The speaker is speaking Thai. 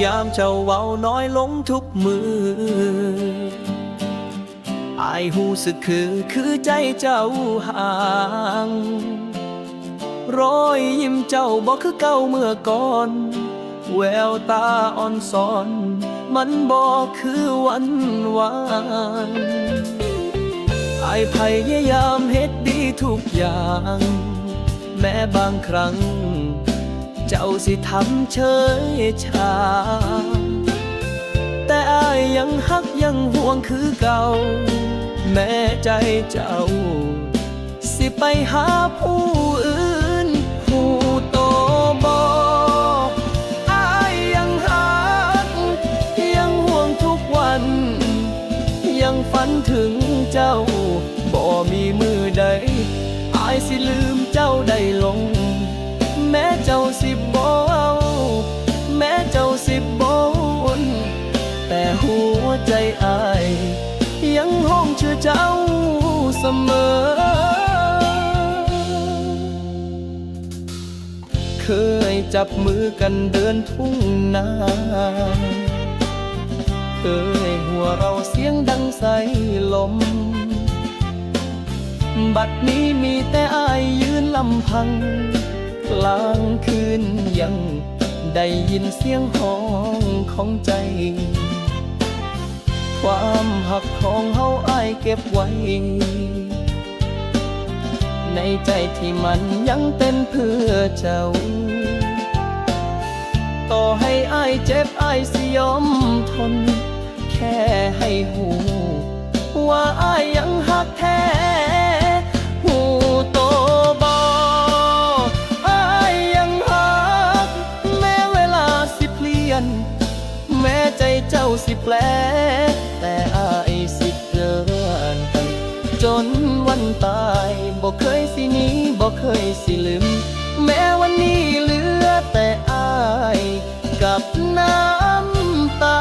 ยามเจ้าเว้าน้อยลงทุกมืออายหูสึกคือใจเจ้าห่างรอยยิ้มเจ้าบ่คือเก่าเมื่อก่อนแววตาอ่อนซ้อนมันบ่คือวันวานอายพยายามเฮ็ดดีทุกอย่างแม้บางครั้งเจ้าสิทำเฉยชาแต่อายยังฮักยังห่วงคือเก่าแม้ใจเจ้าสิไปหาผู้อื่นผู้โตบ่อายยังฮักยังห่วงทุกวันยังฝันถึงเจ้าบ่มีมือใดอายสิลืมเจ้าได้ลงแม้เจ้าสิบ่เอาแม้เจ้าสิบ่วุ่นแต่หัวใจอายยังห้องชื่อเจ้าเสมอเคยจับมือกันเดินทุ่งนาเคยหัวเราเสียงดังใสลมบัดนี้มีแต่อายยืนลำพังกลางคืนยังได้ยินเสียงห้องของใจความหักของเฮาอายเก็บไว้ในใจที่มันยังเต้นเพื่อเจ้าต่อให้อายเจ็บอายสิยอมทนแค่ให้หูว่าอายยังหักแท้หูโตบ่อายยังหักแม้เวลาสิเปลี่ยนแม้ใจเจ้าสิแปลแต่อายสิเกินกันจนวันตายบ่เคยสิหนีบ่เคยสิลืมแม้วันนี้เหลือแต่อายกับน้ำตา